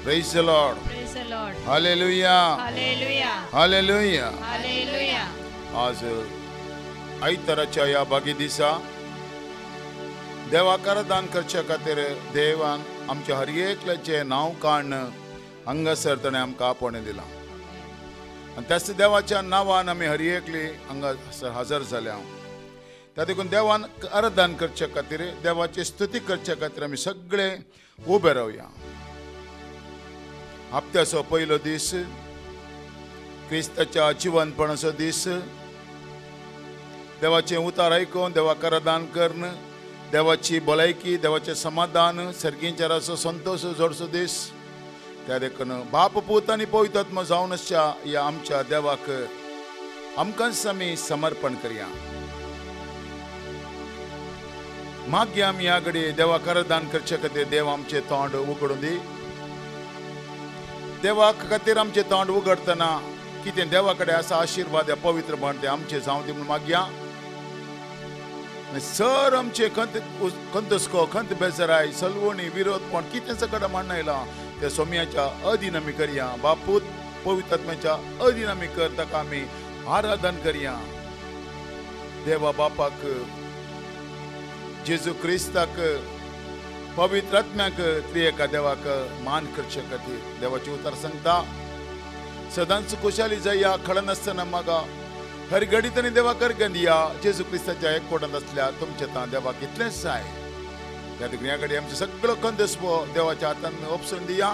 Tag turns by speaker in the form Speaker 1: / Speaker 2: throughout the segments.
Speaker 1: Praise the Lord.
Speaker 2: Praise the Lord.
Speaker 1: Hallelujah.
Speaker 2: Hallelujah.
Speaker 1: Hallelujah.
Speaker 2: Hallelujah.
Speaker 1: आज आयताराच्या या बागी दिसा देवाकार दान करच्या खातीर देवान आमच्या हर एकल्याचे नाव काढणं हांगासर ताणें आमकां आपण दिला आनी त्याच देवाच्या नांवान आमी हर एकली हांगासर हजर जाल्या त्या देखून देवान आराधन करच्या खातीर देवाची स्तुती करच्या खातीर आमी सगळे उबे रावया. हप्त्याचो पयलो दीस क्रिस्ताच्या जिवंतपणाचो दीस देवाचे उतार आयकून देवाक आराधन करून देवाची भलायकी देवाचे समाधान सर्गींचाराचो संतोष जोडचो दीस त्या देखून बाप पूत आनी पवित्र आत्मा जावन आसच्या या आमच्या देवाक आमकांच आमी समर्पण करया. मागया आमी ह्या घडी देवाक आराधन करचे खातीर देव आमचे तोंड उगडून दी. देवा खातीर आमचे तोंड उगडतना कितें देवा कडेन आसा आशिर्वाद या पवित्र म्हण ते आमचे जावं दी म्हूण मागया. सर आमचे खंत हुस्को खंत बेजाराय सलवणी विरोधपण कितें सकट म्हणना येयला ते सोम्याच्या अधीन आमी करया. बापूत पवित्र आत्म्याच्या अधीन आमी कर ताका आमी आराधन करया. देवा बापाक जेजू क्रिस्ताक पवित्र आत्म्याक त्रिएका देवाक मान करचे खातीर देवाचे उतर सांगता सदांच खुशाली जाया खडन आसतना मागा हर घडी तरी देवा करगन दिया. जेजू क्रिस्ताच्या एकवटांत आसल्या तुमचे ता देवाक इतलेंच जाय. त्या देखून ह्या घडी आमचे सगळो खंदस्पो देवाच्या हातान ओपसून दिया.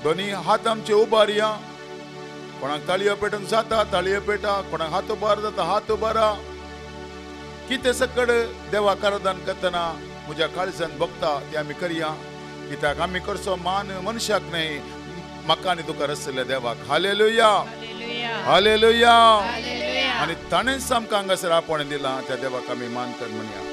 Speaker 1: दोनी हात आमचे उबारया. कोणाक ताळयो पेटोवंक जाता ताळयो पेटा. कोणाक हात उबार जाता हात उबारा. कितें सकड देवाक आराधन करतना म्हज्या काळजान भोगता ते आमी करया. कित्याक आमी करचो मान मनशाक न्हय म्हाका आनी तुका रचलेल्या देवाक. Hallelujah hallelujah. आनी ताणेंच आमकां हांगासर आपण दिलां त्या देवाक आमी मान कर म्हणया.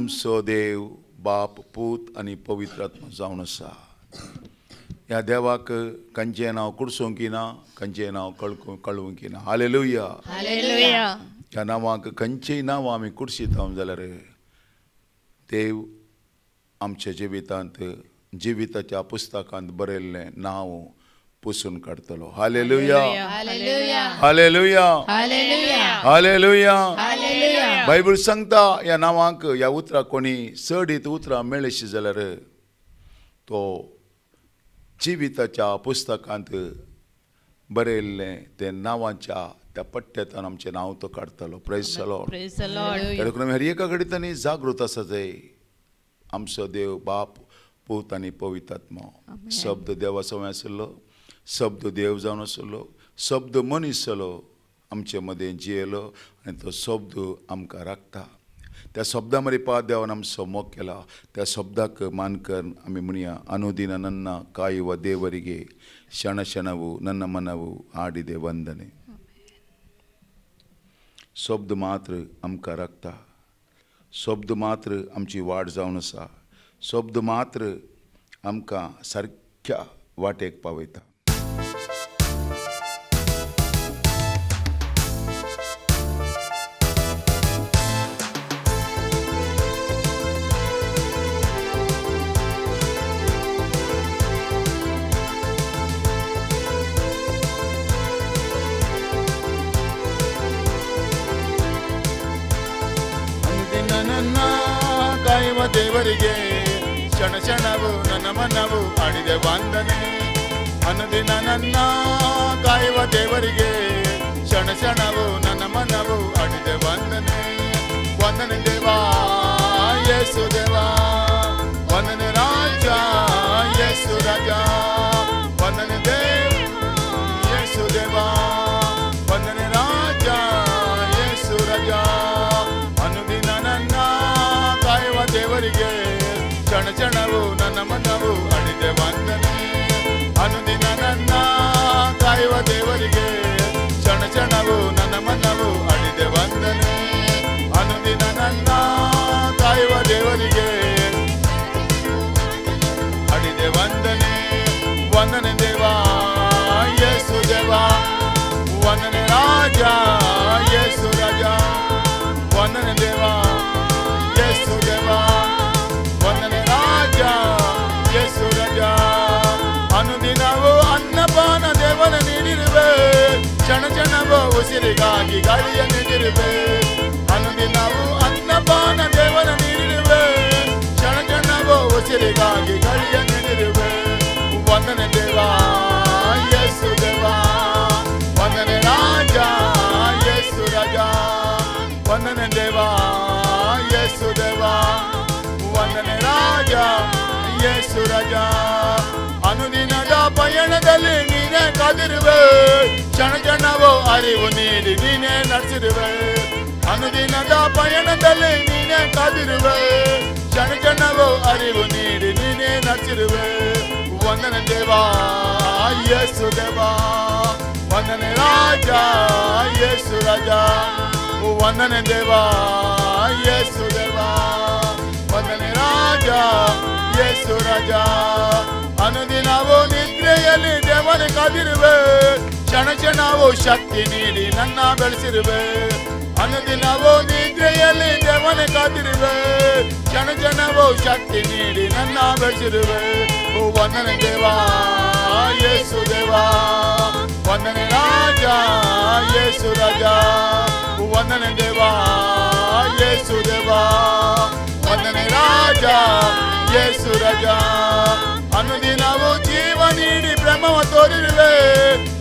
Speaker 1: आमचो देव बाप पूत आनी पवित्र आत्मा जावन आसा. ह्या देवाक खंयचें नांव कुडसोवंकी ना, खंयचें नांव कळवुंकी ना. हालेलुया.
Speaker 2: हालेलुया.
Speaker 1: ह्या नांवाक खंयचेंय नांव आमी कुडशिता जाल्यार देव आमच्या जिवितांत जिविताच्या पुस्तकांत बरयल्लें नांव पुसून काडतलो. Hallelujah.
Speaker 2: Hallelujah.
Speaker 1: Hallelujah.
Speaker 2: Hallelujah.
Speaker 1: Hallelujah.
Speaker 2: Hallelujah.
Speaker 1: Bible सांगता ह्या नांवाक ह्या उतराक कोणी सडीत उतरां मेळशी जाल्यार तो जिविताच्या पुस्तकांत बरयल्लें ते नांवाच्या त्या पट्ट्यान आमचें नांव तो काडटलो. Praise the Lord.
Speaker 2: Praise the Lord.
Speaker 1: देखून आमी हर एका घडीतनी जागृत आसा जाय. आमचो देव बाप पूत आनी पवित्र आत्मा. शब्द देवा सवय आसलो, शब्द देव जावन आसलो, शब्द मनीस जालो, आमचे मदें जियेलो आनी तो शब्द आमकां राखता. त्या शब्दा मरे पाद देवान आमचो मोग केला. त्या शब्दाक मानकर आमी म्हणया ಅನುದಿನ ನನ್ನ ಕಾಯುವ ದೇವರಿಗೆ ಕ್ಷಣ ಕ್ಷಣವು ನನ್ನ ಮನವು ಆಡಿದೆ ವಂದನೆ. शब्द मात्र आमकां राखता. शब्द मात्र आमची वाड जावन आसा. शब्द मात्र आमकां सारक्या वाटेक पावयता. ಕಾಯುವ ದೇವರಿಗೆ ಕ್ಷಣ ಕ್ಷಣವು ನನ್ನ ಮನವು ಆಡಿದೆ ವಂದನೆ. ಅನುದಿನ ನನ್ನ ಕಾಯುವ ದೇವರಿಗೆ ಕ್ಷಣ ಕ್ಷಣವು ನನ್ನ ಮನವು ಆಡಿದೆ ವಂದನೆ. ವಂದನೆ ದೇವಾ ಯೇಸು ದೇವಾ, ವಂದನೆ ರಾಜ ಯೇಸು ರಾಜ, ವಂದನೆ ದೇವ ಯೇಸು ದೇವಾ, ವಂದನೆ ರಾಜ ಯೇಸು ರಾಜ. ಅನುದಿನ ನನ್ನ ಕಾಯುವ ದೇವರಿಗೆ ಕ್ಷಣ ಕ್ಷಣವು ನನ್ನ ಮನವು ಅಡಿದೆ ವಂದನೆ. ಅನುದಿನ ನನ್ನ ಕಾಯುವ ದೇವರಿಗೆ ಕ್ಷಣ ಕ್ಷಣವು ನನ್ನ ಮನವು ಅಡಿದೆ ವಂದನೆ. ಅನುದಿನ ನನ್ನ ಕಾಯುವ ದೇವರಿಗೆ ಅಡಿದೆ ವಂದನೆ. ವಂದನೆ ದೇವಾ ಯೇಸು ದೇವಾ, ವಂದನೆ ರಾಜ ಯೇಸು ರಾಜ, ವಂದನೆ ದೇವಾ ಯೇಸು ದೇವಾ, ವಂದನೆ ರಾಜ ಯೇಸು ರಾಜ. ಅನುದಿನವೂ ಅನ್ನಪಾನ ದೇವನ ನೀಡಿರುವೆ, ಕ್ಷಣ ಕ್ಷಣವೂ ಉಸಿರಿಗಾಗಿ ಗಾಳಿಯ ನೀಡಿರುವೆ. ಅನುದಿನವೂ ಅನ್ನಪಾನ ದೇವನ ನೀಡಿರುವೆ, ಕ್ಷಣ ಕ್ಷಣವೂ ಉಸಿರಿಗಾಗಿ ಗಾಳಿಯ ನೀಡಿರುವೆ. ವಂದನೆ ದೇವಾ ಯೇಸು ದೇವಾ, ವಂದನೆ ರಾಜ ಯೇಸು ರಾಜ, ವಂದನೆ ದೇವಾ ಯೇಸು ದೇವಾ, ವಂದನೆ ರಾಜ ಯೇಸು ರಾಜ. ಅನುದಿನದ ಪಯಣದಲ್ಲಿ ನೀನೇ ಕಾದಿರುವೆ, ಕ್ಷಣ ಕ್ಷಣವೂ ಅರಿವು ನೀಡಿ ನೀನೇ ನಡೆಸಿರುವೆ. ಅನುದಿನದ ಪಯಣದಲ್ಲಿ ನೀನೇ ಕಾದಿರುವೆ, ಕ್ಷಣ ಕ್ಷಣವೂ ಅರಿವು ನೀಡಿ ನೀನೇ ನಡೆಸಿರುವೆ. ವಂದನೆ ದೇವಾ ಯೇಸು ದೇವಾ, ವಂದನೆ ರಾಜ ಯೇಸು ರಾಜ, ವಂದನೆ ದೇವಾ ಯೇಸು ದೇವಾ, ವಂದನೆ ರಾಜ ಯೇಸು ರಾಜ. ಅನುದಿನವೂ ನಿದ್ರೆಯಲ್ಲಿ ದೇವನ ಕಾದಿರುವೆ, ಕ್ಷಣ ಕ್ಷಣವೂ ಶಕ್ತಿ ನೀಡಿ ನನ್ನ ಬೆಳೆಸಿರುವೆ. ಅನುದಿನವೂ ನಿದ್ರೆಯಲ್ಲಿ ದೇವನ ಕಾದಿರುವೆ, ಕ್ಷಣ ಕ್ಷಣವೂ ಶಕ್ತಿ ನೀಡಿ ನನ್ನ ಬೆಳೆಸಿರುವೆ. ವಂದನೆ ದೇವಾ ಯೇಸು ದೇವಾ, ವಂದನೆ ರಾಜ ಯೇಸು ರಾಜ, ವಂದನೆ ದೇವಾ ಯೇಸು ದೇವಾ, ವಂದನೆ ರಾಜ ಯೇಸು ರಾಜ. ಅನುದಿನವೂ ಜೀವ ನೀಡಿ ಪ್ರೇಮವ ತೋರಿರುವೆ,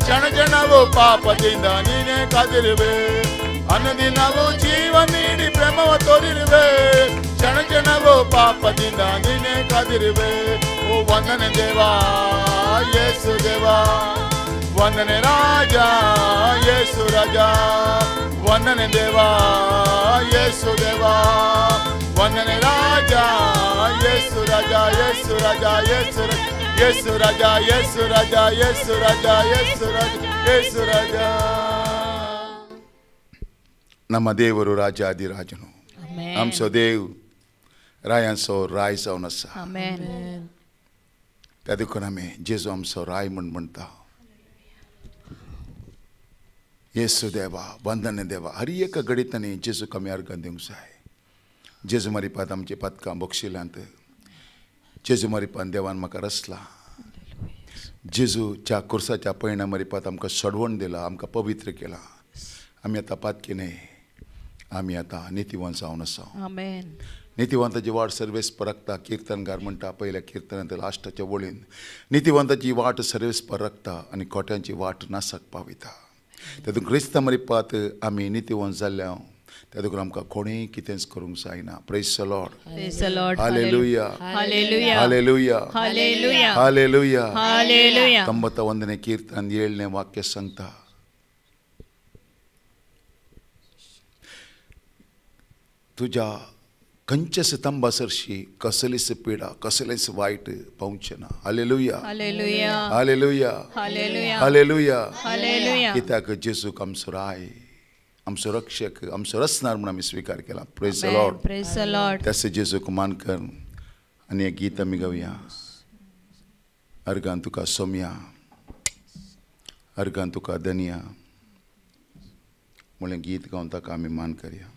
Speaker 1: ಕ್ಷಣ ಕ್ಷಣವೂ ಪಾಪದಿಂದ ನೀನೇ ಕಾದಿರುವೆ. ಅನುದಿನವೂ ಜೀವ ನೀಡಿ ಪ್ರೇಮವ ತೋರಿರುವೆ, ಕ್ಷಣ ಕ್ಷಣವೂ ಪಾಪದಿಂದ ನೀನೇ ಕಾದಿರುವೆ. ವಂದನೆ ದೇವಾ ಯೇಸು ದೇವಾ, ವಂದನೆ ರಾಜ ಯೇಸು ರಾಜ, ವಂದನೆ ದೇವಾ ಯೇಸು ದೇವಾ, ವಂದನೆ ರಾಜ ಯೇಸು ರಾಜ ಯೇಸು ರಾಜ ಯೇಸು ಯೇಸು ರಾಜ ಯೇಸು ರಾಜ ಯೇಸು ರಾಜ ಯೇಸು ರಾಜ ಯೇಸು ರಾಜ. ನಮ್ಮ ದೇವರು ರಾಜಾದಿರಾಜನು. ಆಮಸೋ ದೇವ್ रायांचो राय जावन आसा.
Speaker 2: Amen.
Speaker 1: त्या देखून आमी जेजू आमचो राय म्हूण म्हणटा. येसू देवा, वंदन देवा, हर एक घडीतनी जेजूक आमी अर्घ दिवंक जाय. जेजू मारिपात आमची पदकां बक्षिल्यांत. जेजू मारिपान देवान म्हाका रचला. जेजूच्या कुर्साच्या पैण्या मारिपात आमकां सोडवण दिला, आमकां पवित्र केला. आमी आतां पातकी न्हय, आमी आतां नितीवंत जावन आसा.
Speaker 2: Amen.
Speaker 1: नितीवंताची वाट सर्वेस परखता. कीर्तनकार म्हणटा पयल्या किर्तनांत लास्टाच्या वळीन, नितीवंताची वाट सर्वेस परखता आनी खोट्यांची वाट नासाक पावयता. तातूंत क्रिस्त मारिपात आमी नितीवंत जाल्ल्या तातूंत आमकां कोणेंय कितेंच करूंक जायना. Praise the Lord.
Speaker 2: Praise the Lord.
Speaker 1: Hallelujah,
Speaker 2: Hallelujah.
Speaker 1: Hallelujah,
Speaker 2: Hallelujah.
Speaker 1: Hallelujah.
Speaker 2: Hallelujah.
Speaker 1: 91ನೇ कीर्तन 7ನೇ वाक्य सांगता, तुज्या खंयच्या स्तंभा सरशी कसलीच पिडा, कसलेंच वायट पावचें ना. Hallelujah,
Speaker 2: Hallelujah.
Speaker 1: Hallelujah,
Speaker 2: Hallelujah.
Speaker 1: Hallelujah.
Speaker 2: Hallelujah.
Speaker 1: कित्याक जेजूक आमचो राय, आमचो रक्षक, आमचो रचणार म्हणून आमी स्वीकार केला. Praise the
Speaker 2: Amen.
Speaker 1: Lord.
Speaker 2: Praise the Lord.
Speaker 1: त्याचे जेजूक मान कर आनी एक गीत आमी गावया. अर्गान तुका सोम्या, अर्गान तुका धनिया म्हणलें गीत गावन ताका आमी मान करया.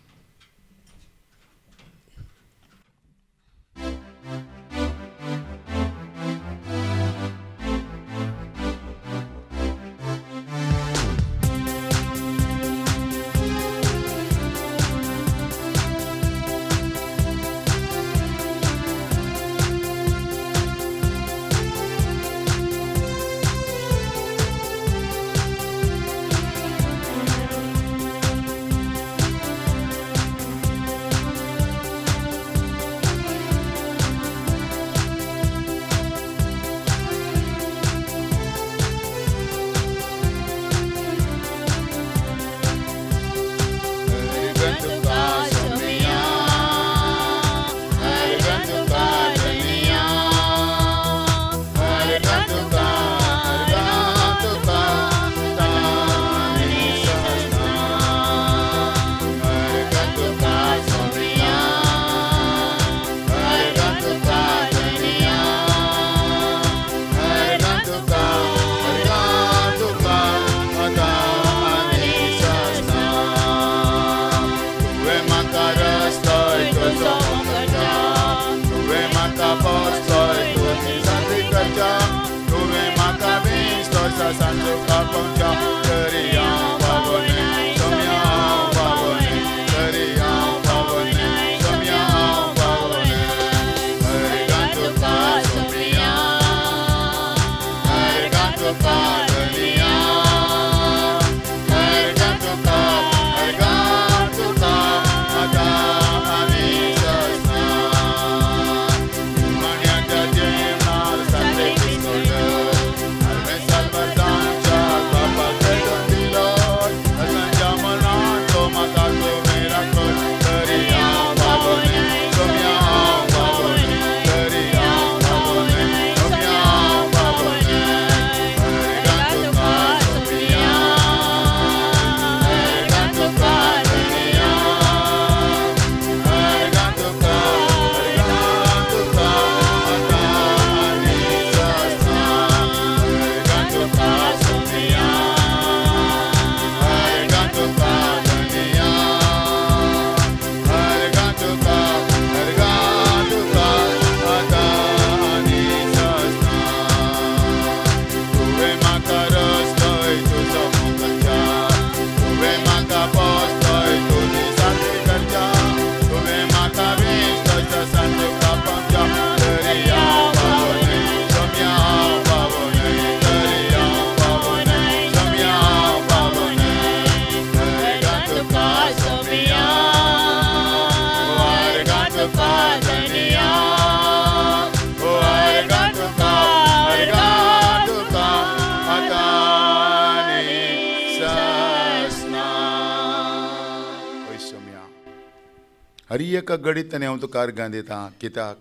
Speaker 1: हर एका घडीत हांव तुका अर्गां दिता. कित्याक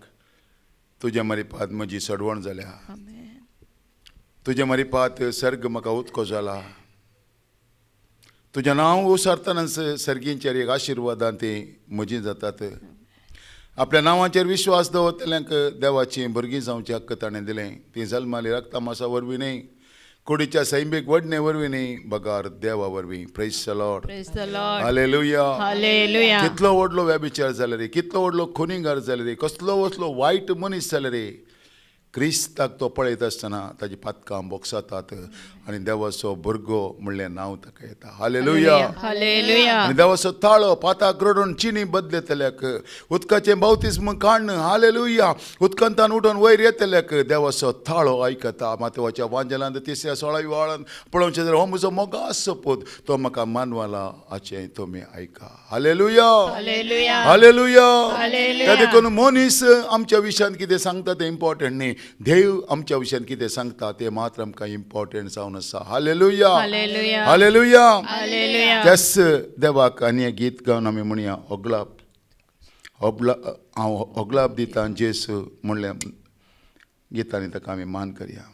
Speaker 1: तुज्या मारिपात म्हजी सडवण जाल्या.
Speaker 2: Amen.
Speaker 1: तुज्या मारिपात सर्ग म्हाका उदको जाला. तुजें नांव उसारतना सर्गींचेर एक आशिर्वादां ती म्हजी जातात. आपल्या नावाचेर विश्वास दवरतल्यांक देवाची भुरगीं जावची हक्क ताणें दिलें. ती जल्माली रक्तमासा वरवीं न्ही, कुडीच्या सैमीक वडणे वरवीं न्ही, बगार देवा वरवीं. Praise the Lord.
Speaker 2: Praise the Lord.
Speaker 1: Hallelujah.
Speaker 2: Hallelujah.
Speaker 1: कितलो व्हडलो व्यभिचार जाले रे, कितलो व्हडलो खुनीगार जाले रे, कसलो वसलो वायट मनीस जाले रे, क्रिस्ताक तो पळयत आसतना ताजी पातकां बोगसातात आनी देवाचो भुरगो म्हणलें नांव ताका येता. हालेलुया.
Speaker 2: Hallelujah.
Speaker 1: आनी देवाचो ताळो पाताक रडून चिनी बदलेतल्याक, उदकाचें बावतिस्म काडन हालेलुया, उदकांतान उठून वयर येतल्याक देवाचो ताळो आयकता. मातवाच्या वांजेलांत 3:16 वाळान पळोवचें जाल्यार हो म्हजो मोगास सोपूत, तो म्हाका मानवाला हाचें तुमी आयका. हालेलुया.
Speaker 2: Hallelujah.
Speaker 1: हालेलुया.
Speaker 2: Hallelujah.
Speaker 1: त्या देखून मनीस आमच्या विशयान कितें सांगता तें इम्पॉर्टंट न्ही, देव आमच्या विशयान कितें सांगता तें मात्र आमकां इम्पॉर्टंट जावन आसा. हालेलुया.
Speaker 2: Hallelujah.
Speaker 1: हालेलुया.
Speaker 2: Hallelujah.
Speaker 1: त्याच देवाक आनी एक गीत गावन आमी म्हणया, हांव ओगलाप दिता जेसू म्हणल्या गितांनी ताका आमी मान करया.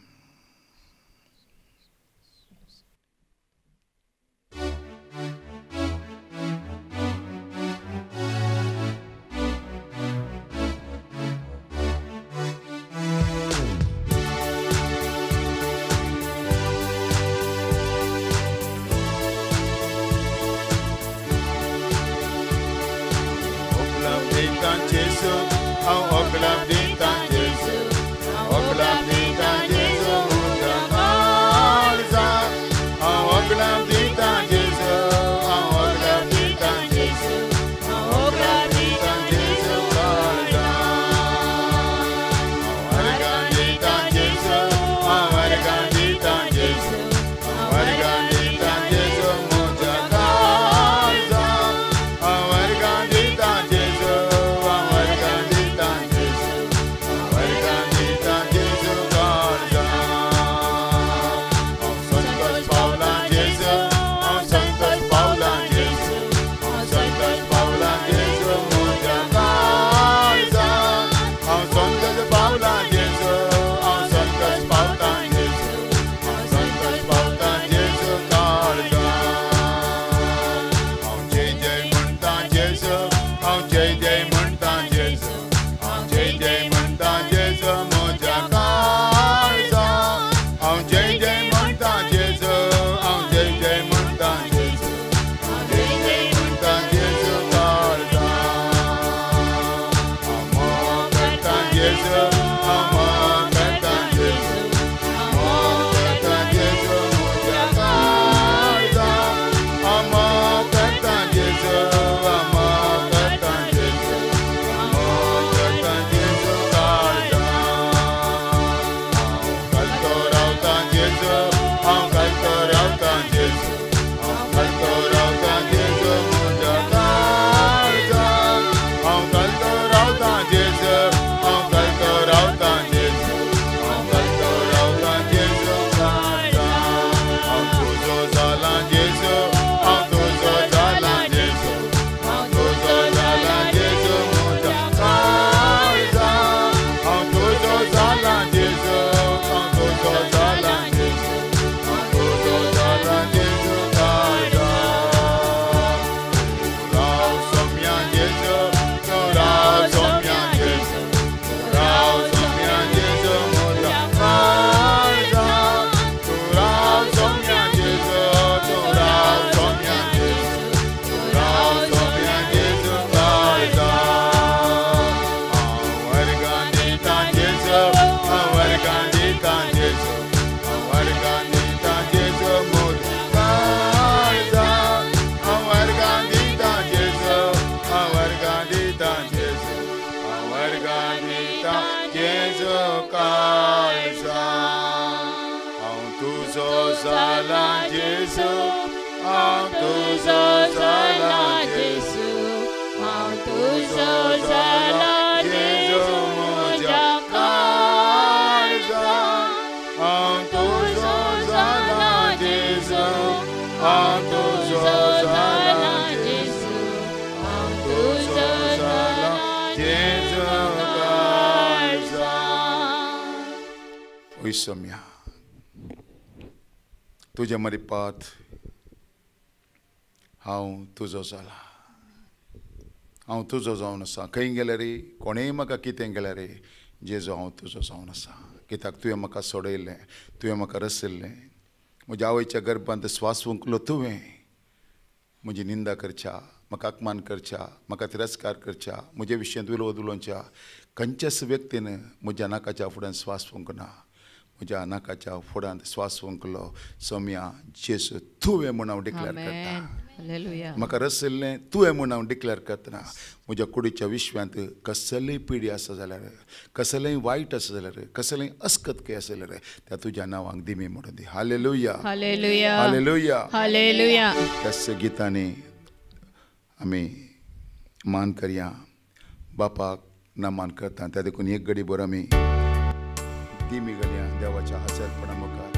Speaker 1: Wisomia, तुझ्या मरिपात हांव तुजो जाला. हांव तुजो जावन आसा खंय गेले रे कोणेय म्हाका कितें गेलें रे जेजू हांव तुजो जावन आसा कित्याक तुवें म्हाका सोडयलें तुवें म्हाका रचयल्लें म्हज्या आवयच्या गर्भांत स्वास फुंकलो तुवें म्हजी निंदा करच्या म्हाका अपमान करच्या म्हाका तिरस्कार करच्या म्हजे विशयांत विरोध उलोवच्या खंयच्याच व्यक्तीन म्हज्या नाकाच्या फुड्यान स्वास फुंकना म्हज्या नाकाच्या फुड्यांत स्वास फुंकलो सौम्या जेजू तुवें म्हूण हांव डिक्लेअर करता
Speaker 2: हालेलुया
Speaker 1: म्हाका रचयल्लें तुवें म्हूण हांव डिक्लेअर करतना म्हज्या कुडीच्या विश्वांत कसलीय पिडी आसा जाल्यार कसलेंय वायट आसा जाल्यार कसलेंय अस्कतकाय आसा जाल्यार त्या तुज्या नांवांक दिमी म्हणून दी हालेलुया
Speaker 2: हालेलुया
Speaker 1: हालेलुया
Speaker 2: हालेलुया
Speaker 1: त्याच गितांनी आमी मान करया बापाक नामान करता त्या देखून एक घडी भर आमी दिमी घालया देवाच्या हजरपणा मुखार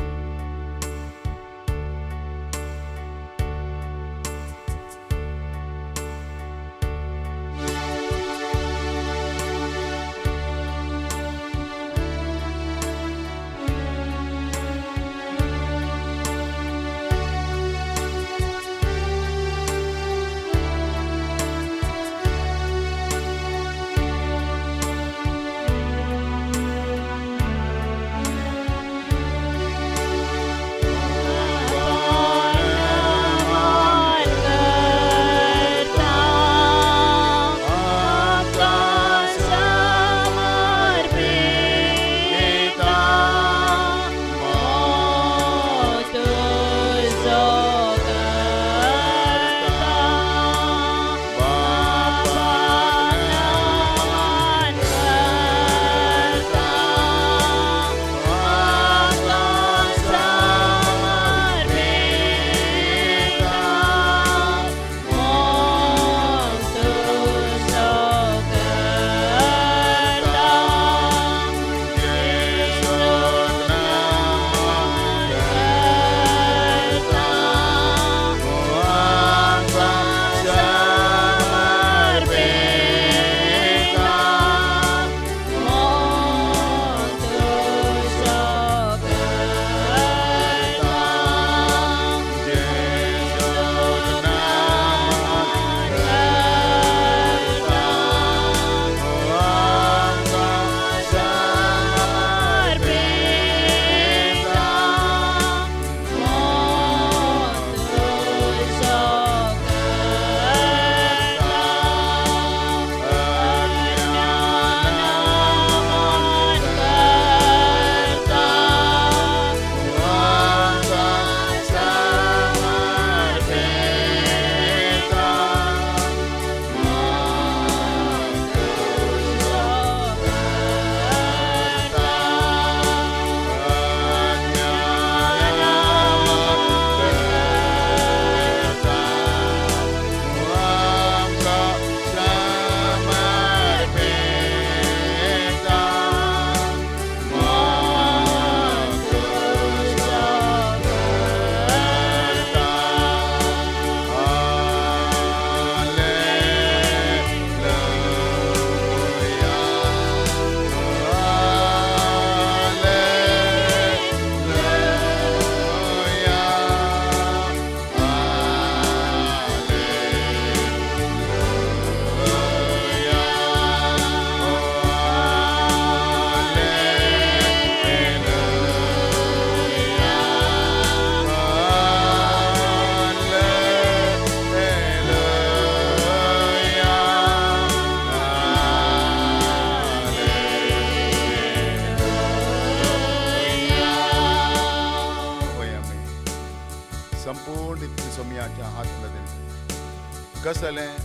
Speaker 1: कसलें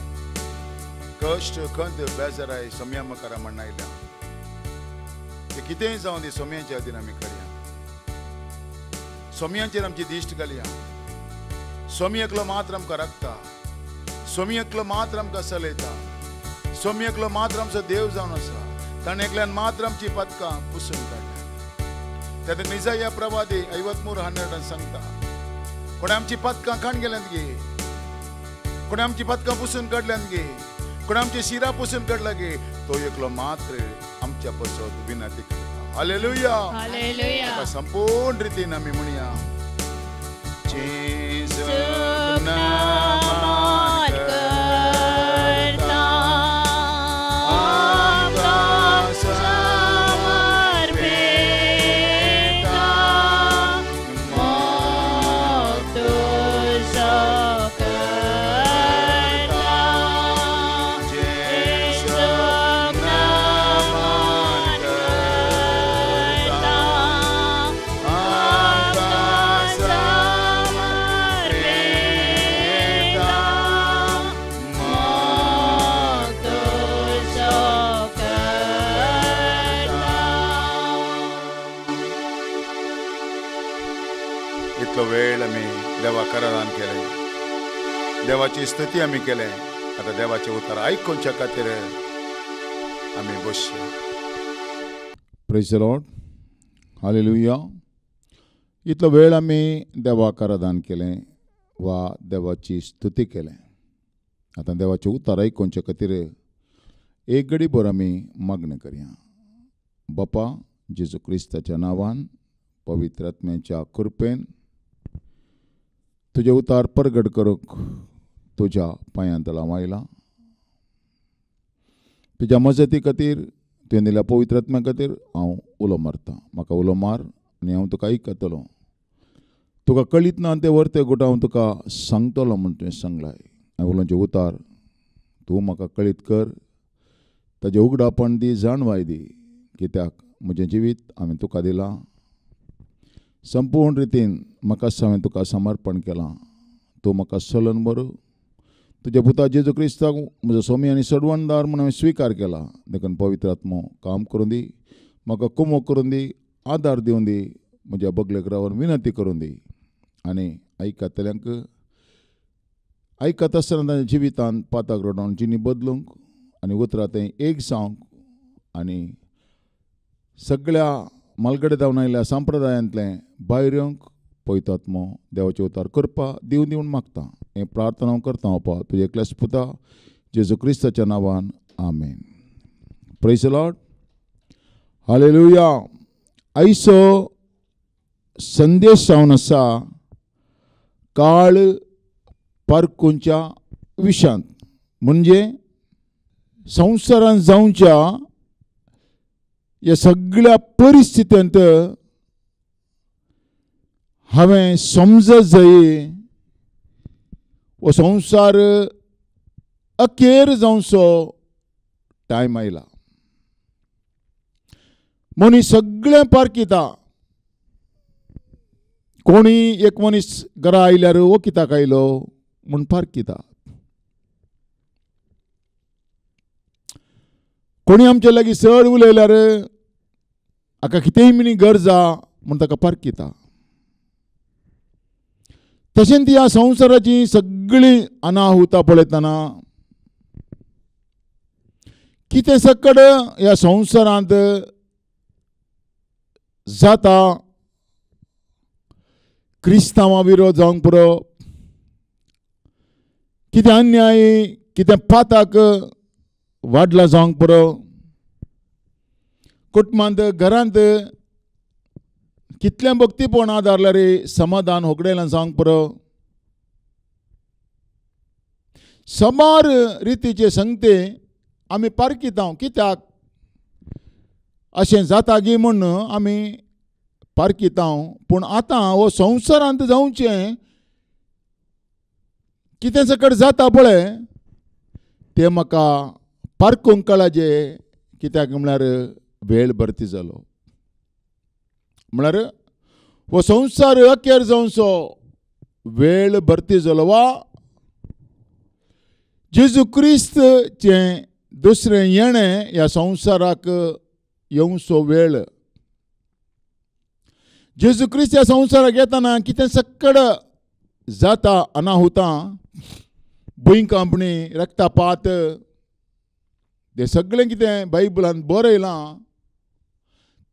Speaker 1: कश्ट खंत बेजाराय सोम्या मकारा म्हणून आयल्या ते कितेंय जावन दी सोम्याच्या खातीर आमी करया सोम्याचेर आमची दिश्ट घालया सोम्याकलो मात्र आमकां राखता सोम्याकलो मात्र आमकां चलयता सोम्याकलो मात्र आमचो देव जावन आसा ताणें एकल्यान मात्र आमची पदकां पुसून काडल्या तेन्ना निजाया प्रवादी 53:12 सांगता कोणे आमची पदकां खाण गेल्यात गे कोणे आमची पदकां पुसून काडल्यात गे कोणे आमची शिरां पुसून काडला गे तो एकलो मात्र आमच्या पसत विनंती करता हालेलुया
Speaker 2: हालेलुया
Speaker 1: संपूर्ण रितीन आमी म्हणया जेजू
Speaker 2: नामान करता
Speaker 1: इतलो वेळ आमी देवाक आराधन केलें, देवाची स्तुती आमी केलें. आता देवाचे उतर आयकुच्या खातीर आमी बसया. Praise the Lord. हालेलुया. इतलो वेळ आमी देवाक आराधन केलें वा देवाची स्तुती केलें. आता देवाचे उतर आयकुच्या खातीर एक घडीभर आमी मागणी करया. बापा जेजू क्रिस्ताच्या नांवान पवित्र आत्म्याच्या कृपेन तुझे उतार प्रगट करूंक तुझ्या पांयां तळां आयला. तुज्या मजती खातीर तुवें दिल्या पवित्र आत्म्या खातीर हांव उलो मारतां. म्हाका उलो मार आनी हांव तुका आयकतलो. तुका कळीत ना ते वर्ते गोट हांव तुका सांगतलो म्हूण तुवें सांगलाय. हांवें उलोवचें उतार तूं म्हाका कळीत कर. ताजें उगडापण दी, जाणवाय दी. कित्याक म्हजें जिवीत हांवें तुका दिलां. संपूर्ण रितीन म्हाका हांवें तुका समर्पण केलां. तूं म्हाका चलोवन बर. तुज्या पुता जेजू क्रिस्ताक म्हजो स्वामी आनी सडवणदार म्हूण हांवें स्विकार केला. देखून पवित्र आत्मो काम करूं दी. म्हाका कुमो करून दी, आदार दिवन दी. म्हज्या बगलेक रावन विनंती करून दी. आनी आयकतल्यांक आयकत आसतना तांच्या जिवितांत पाताक रडोवन जिणी बदलूंक आनी उतरां तें एक जावंक आनी सगळ्या मालगडे जावन आयिल्ल्या संप्रदायांतलें भायर येवंक पवित्र आत्मो देवाचे उतार करपा दिवन दिवन मागता. हें प्रार्थना हांव करता बापा तुजे एकल्याच पुता जेजू क्रिस्ताच्या नांवान. Amen. Praise the Lord. Hallelujah. आयचो संदेश जावन आसा काळ पारखुंच्या विशांत. म्हणजे संवसारांत जावच्या ह्या सगळ्या परिस्थितींत हांवें समजत जाय हो संवसार अखेर जावचो टायम आयला. मनीस सगळें पारखिता. कोणी एक मनीस घरा आयल्यार हो कित्याक आयलो म्हूण पारखिता. कोणी आमचे लागीं चड उलयल्यार हाका कितेंय मिनी गरजा म्हूण ताका पारखिता. तशेंच ह्या संवसाराची सगळी अनाहुतां पळयतना कितें सकड ह्या संवसारांत जाता. क्रिस्तांवां विरोध जावंक पुरो, कितें अन्याय, कितें पातक वाडला जावंक पुरो, कुटुंबांत घरांत कितलें भक्तीपण आदारल्यार समाधान होगडेलां जावंक पुरो. समार रितीचे संगते आमी पारखिता. कित्याक अशें जाता गी म्हूण आमी पारखिता. पूण आतां हो संवसारांत जावचें कितें सकट जाता पळय तें म्हाका पारखूंक कळाचें. कित्याक म्हळ्यार वेळ भरती जालो. म्हळ्यार हो संवसार अखेर जावचो वेळ भरती जालो वा जेजू क्रिस्तचें दुसरें येणें ह्या संवसाराक येवचो वेळ. जेजू क्रिस्त ह्या संवसाराक येतना कितें सकड जाता अनाहुतां, भुंयकांपणी, रक्तापात तें सगळें कितें बायबलांत बरयलां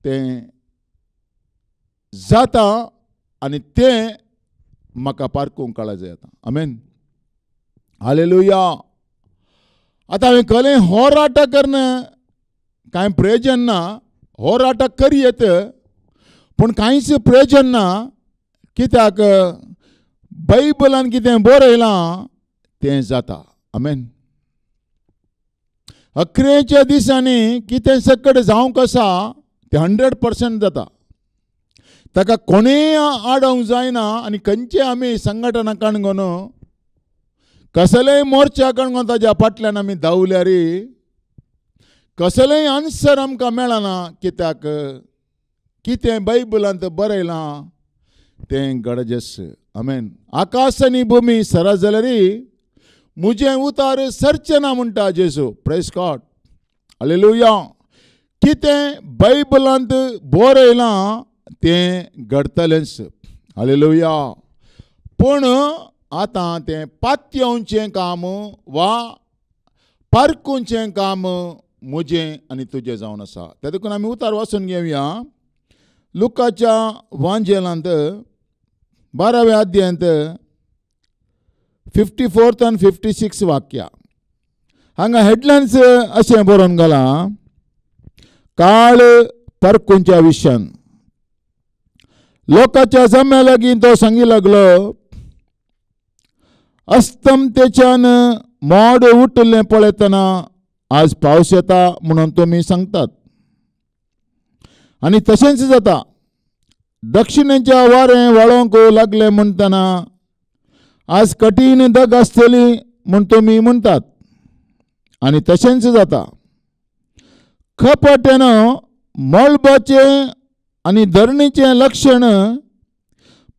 Speaker 1: तें जाता आनी तें म्हाका पारखूंक कळा जाय आतां. आमेन. हालेलुया. आतां हांवें कलें हो राटा करना कांय प्रयोजन ना. हो राटा करयेत पूण कांयच प्रयोजन ना. कित्याक बायबलांत कितें बरयलां तें जाता. आमेन. अखेरेच्या दिसांनी कितें सकट जावंक आसा तें 100% जाता. ताका कोणेय आडोवंक जायना. आनी खंयचे आमी संघटना काणकोन कसलेय मोर्चा काणकोन ताज्या फाटल्यान आमी धांवल्यार कसलेय आन्सर आमकां मेळना. कित्याक कितें बायबलांत बरयलां तें गरजेस. आमेन. आकाश आनी भुमी सरा जाल्यार म्हजें उतार सरचें ना म्हणटा जेजू. Praise God. हालेलुया. कितें बायबलांत बरयलां तें घडतलेंच. हालेलुया. पूण आतां तें पातयेवचें काम वा पारखुचें काम म्हजें आनी तुजें जावन आसा. ते देखून आमी उतार वाचून घेवया. लुकाच्या वांजेलांत 12व्या अध्यायांत 54 आनी 56 वाक्यां. हांगा हेडलायन्स अशें बरोवन घाला, काळ परखुंच्या विशयान. लोकांच्या जम्या लागीं तो सांगी लागलो, अस्तमतेच्यान मोड उठलें पळयतना आज पावस येता म्हणून तुमी सांगतात. आनी तशेंच जाता. दक्षिणेच्या वारें वळोंक लागलें म्हणटना आज कठीण दग आसतली म्हूण तुमी म्हणटात. आनी तशेंच जाता. खपाटेन मळबाचें आनी धरणीचें लक्षण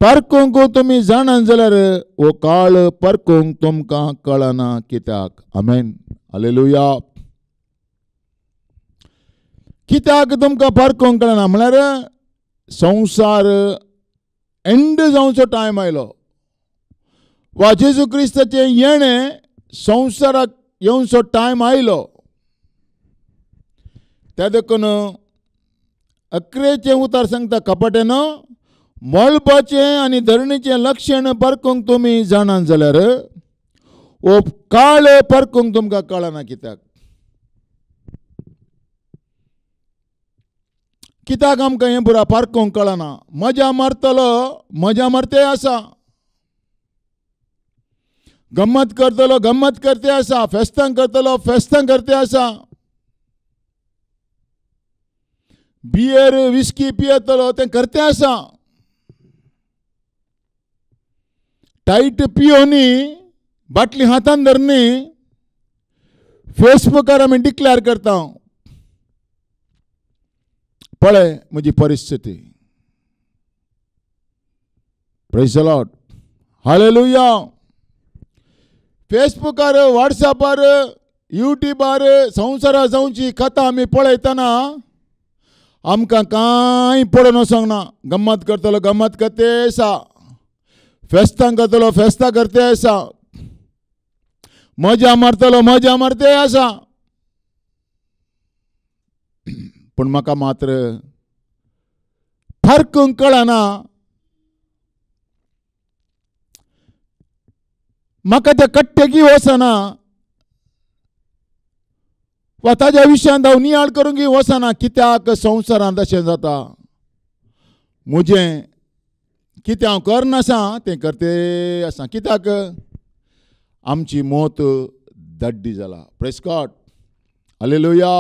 Speaker 1: पारखूंक तुमी जाणात जाल्यार हो काळ परखूंक तुमकां कळना कित्याक. आमेन. हालेलुया. कित्याक तुमकां पारखूंक कळना म्हळ्यार संवसार एंड जावचो टायम आयलो, वा जेजू क्रिस्ताचें येणें संवसाराक येवचो टायम आयलो. त्या देखून 11चें उतार सांगता, कपटेन मळबाचें आनी धरणीचें लक्षण परखूंक तुमी जाणात जाल्यार हो काळ परखूंक तुमकां कळना कित्याक. कित्याक आमकां हें पुरा पारखूंक कळना. मजा मारतलो, मजा मारते आसा. गम्मत करतलो, गम्मत करते आसा. फेस्तां करतलो, फेस्तां करते आसा. बियर विस्की पियेतलो, तें करते आसा. टाईट पियोनी बाटली हातान धरनी फेसबुकार आमी डिक्लेअर करता, पळय म्हजी परिस्थिती. Praise the Lord. हालेलुया. फेसबुकार, व्हॉट्सॅपार, युट्यूबार संवसारा जावची कथा आमी पळयतना आमकां कांय पडून वचोंक ना. गम्मत करतलो, गम्मत करते आसा. फेस्तां करतलो, फेस्तां करते आसा. मजा मारतलो, मजा मारते आसा. पूण म्हाका मात्र फरकूंक कळना. म्हाका त्या कट्टेकी वचना, वा ताज्या विशयान हांव नियाळ करूंक वचना. कित्याक संवसारांत अशें जाता. म्हजें कितें हांव करनासा तें करते आसा. कित्याक आमची मोत दड्डी जाला. Praise God. हालेलुया.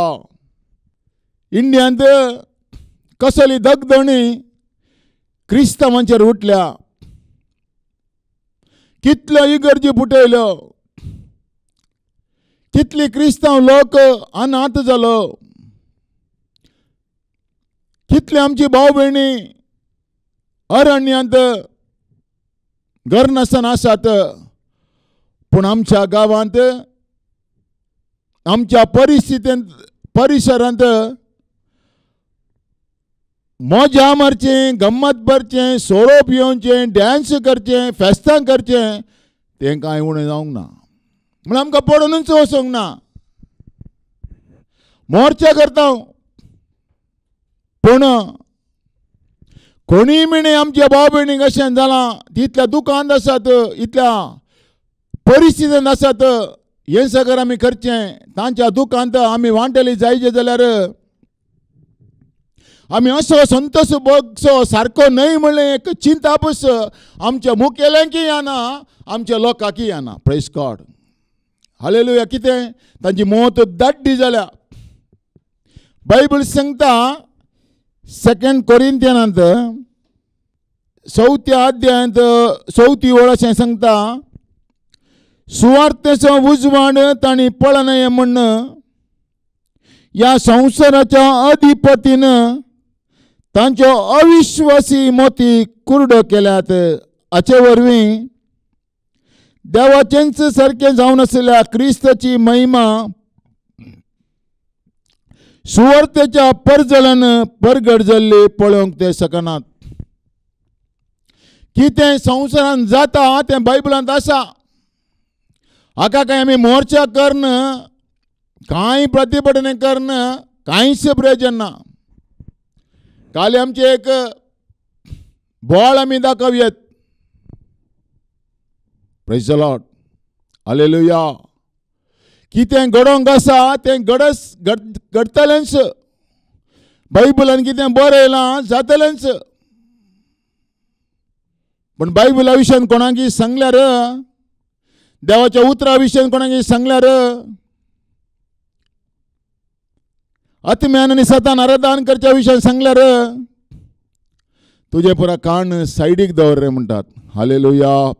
Speaker 1: इंडियांत कसली दगदणी क्रिस्तांवांचेर उठल्या. कितल्यो इगर्जी फुटयल्यो. कितली क्रिस्तांव लोक अनाथ जालो. कितले आमची भाव भयणी अरण्यांत घर नासतना आसात. पूण आमच्या गांवांत, आमच्या परिसरांत मजा मारचें, गम्मत करचें, सोरो पियोवचें, डॅन्स करचें, फेस्तां करचें तें कांय उणें जावंक ना. म्हळ्यार आमकां पडूनच वचोंक ना. मोर्चा करता, पूण कोणी मिणे आमच्या भाव भयणीक अशें जालां, तितल्या दुखांत आसात, इतल्या परिस्थितींत आसात, हें सगळें आमी करचें. तांच्या दुखांत आमी वांटेली जायचे जाल्यार आमी असो संतोश भोगचो सारको न्हय म्हणलें एक चिंता बस आमच्या मुखेल्यांकय येना, आमच्या लोकांकय येना. Praise God. हालेलुया. कितें तांची मोत दाड्डी जाल्या. बायबल सांगता 2 कोरिंथियनांत 4 अध्यायांत 4 ओळ अशें सांगता, सुवार्थेचो उजवाड तांणी पळनये म्हण ह्या संवसाराच्या अधिपतीन तांच्यो अविश्वासी मोती कुर्डो केल्यात. हाचे वरवीं देवाचेंच सारकें जावन आसलेल्या क्रिस्ताची महिमा सुवार्थेच्या परजळान परगट जाल्ली पळोवंक ते शकनात. कितें संवसारान जाता तें बायबलांत आसा. हाका काय आमी मोर्चा करना, कांय प्रतिभटने करना, कांयच प्रयोजन ना. काल आमचे एक बोळ आमी दाखोवयात. Praise the Lord. हालेलुया. कितें घडोवंक आसा तें घडतलेंच. बायबलान कितें बरयलां जातलेंच. पण बायबला विशयान कोणाकी सांगल्यार, देवाच्या उतरा विशयान कोणाकी सांगल्यार, आत्म्यान आनी सतान आराधन करच्या विशयान सांगल्यार तुजे पुरा कान सायडीक दवर रे म्हणटात. हालेलुया.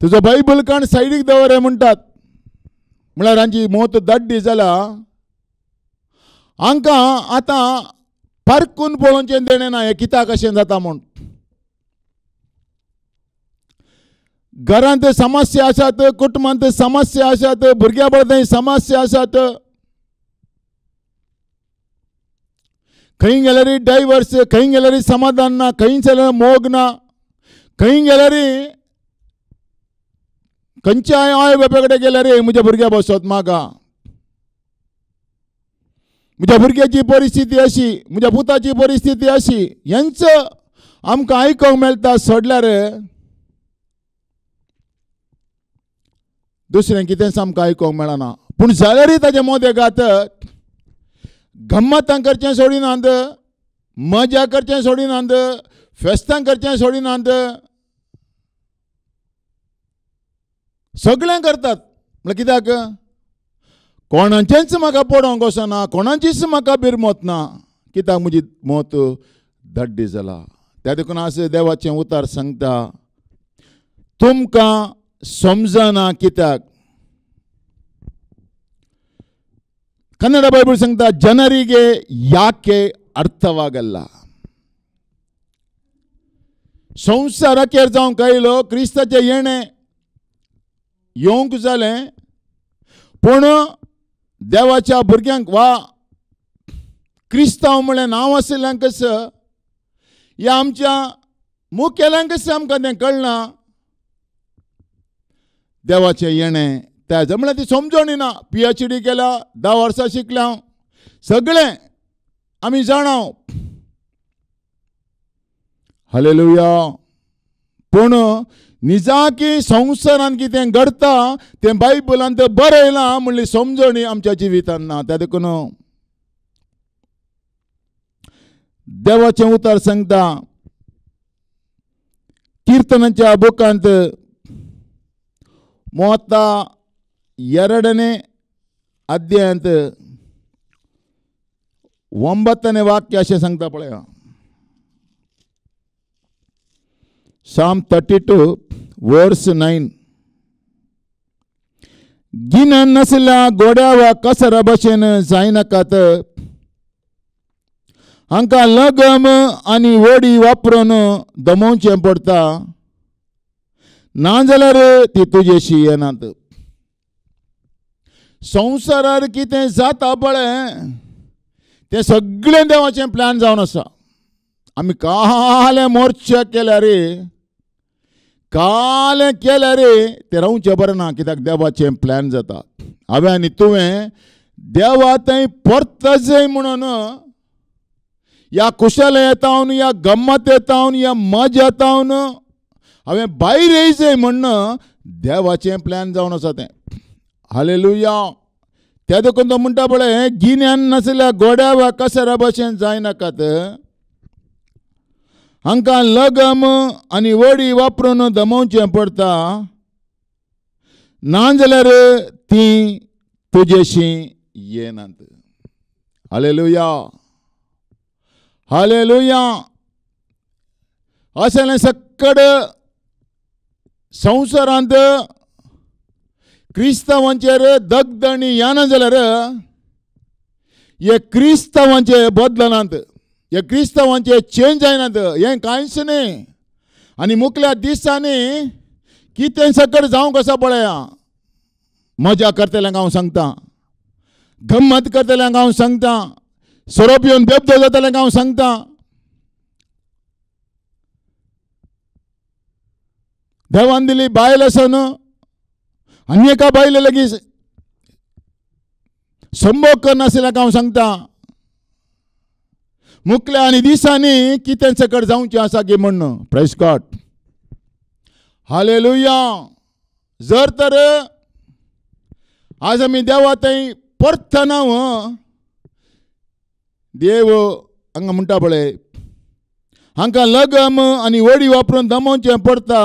Speaker 1: तुजो बायबल कान सायडीक दवर रे म्हणटात. म्हळ्यार हांची मोत दाड्डी जाला. हांकां आतां पारकून पळोवचें देणें ना हें कित्याक कशें जाता म्हूण. घरांत समस्या आसात, कुटुंबांत समस्या आसात, भुरग्यां बद्दल समस्या आसात. खंय गेल्यार डायवर्स, खंय गेल्यार समाधान ना, खंय गेल्यार मोग ना, खंय गेल्यार खंयच्याय आवय बापाय कडेन गेल्यार म्हज्या भुरग्या बसत मागा, म्हज्या भुरग्याची परिस्थिती अशी, म्हज्या पुताची परिस्थिती अशी, हेंचं आमकां आयकोंक मेळटा. सोडल्यार दुसरें कितेंच आमकां आयकोंक मेळना. पूण जाल्यारय ताचे मोदें घातक. गम्मतां करचें सोडिनात, मजा करचें सोडिनात, फेस्तां करचें सोडिनात, सगळें करतात. म्हळ्यार कित्याक? कोणाचेंच म्हाका पडोवंक वचना, कोणाचीच म्हाका भिरमत ना. कित्याक म्हजी मोत दाड्डी जाला. त्या देखून आज देवाचें उतार सांगता, तुमकां समजना कित्याक. ಕನ್ನಡ ಬೈಬಲ್ ಸಂಗತ ಜನರಿಗೆ ಯಾಕೆ ಅರ್ಥವಾಗಲ್ಲ. संवसाराचेर जावं कळलो क्रिस्ताचे येणे येवंक जालें, पूण देवाच्या भुरग्यांक वा क्रिस्तांव म्हळें नांव आशिल्ल्यांकच या आमच्या मुखेल्यांकच आमकां तें कळना देवाचें येणें. त्याच म्हळ्यार ती समजणी ना. PhD केला, 10 वर्सां शिकल्या, सगळें आमी जाणाव. हालेलुया. पूण निजाकी संवसारान कितें घडता तें बायबलांत बरयलां म्हणली समजणी आमच्या जिवितांत ना. त्या देखून देवाचें उतार सांगता कीर्तनाच्या बुकांत 32ನೇ अध्यायांत 9ನೇ वाक्य अशें सांगता पळया. Psalm 32 verse 9. गिन्यान नासल्या गोड्या वा कसरा भशेन जायनाकात. हांकां लगम आनी वडी वापरून दमोवचें पडटा, नाजाल्यार ती तुजेशी येनात. संवसारार कितें जाता पळय तें सगळें देवाचें प्लॅन जावन आसा. आमी कालें मोर्चा केल्यार, कालें केल्यार तें रावचें बरें ना, कित्याक देवाचें प्लॅन जाता. हांवें आनी तुवें देवा थंय परतय म्हणून ह्या कुशलयेतावन, ह्या गम्मत येतावन, ह्या मजा येतावन हांवें भायर येयचें म्हणून देवाचें प्लॅन जावन आसा तें. हालेलुया. त्या देखून तो म्हणटा पळय, गिन्यान नासल्या गोड्या वा कसरा भशेन जायनाकात. हांकां लगम आनी वडी वापरून दमोवचें पडटा, नाजाल्यार ती तुजेशी येनात. हालेलुया. हालेलुया. अशें सक्कड संवसारांत क्रिस्तांवांचेर दगदणी येना जाल्यार हे क्रिस्तांवांचे बदलनात, हे क्रिस्तांवांचे चेंज जायनात. हें कांयच न्ही. आनी मुखल्या दिसांनी कितें सकट जावंक आसा पळया. मजा करतल्यांक हांव सांगता, गम्मत करतल्यांक हांव सांगता, सोरो पिवन बेबदो जातल्यांक हांव सांगता. देवान दिली बायल आसा न्हू, आनी एका बायल लगीच संभोग करनासल्याक हांव सांगता, मुखल्या आनी दिसांनी कितें सकट जावचें आसा गे म्हण. Praise God. हालेलुया. जर तर आज आमी देवा थंय परतना देव हांगा म्हणटा पळय, हांकां लगम आनी वडी वापरून दमोवचें पडटा,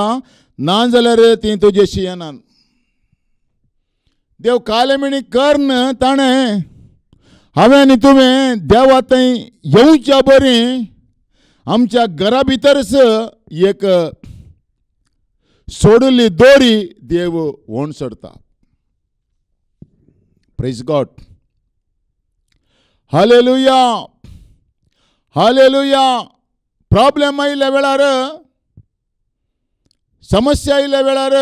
Speaker 1: नाजाल्यार ती तुजेशी येनात. देव कालेमिणी करन ताणें हांवें आनी तुवें देवा थंय येवच्या बरी आमच्या घरा भितरच एक सोडिल्ली दोरी देव व्होण सोडता. Praise God. Hallelujah. Hallelujah. Problem आयिल्ल्या वेळार, समस्या आयिल्ल्या वेळार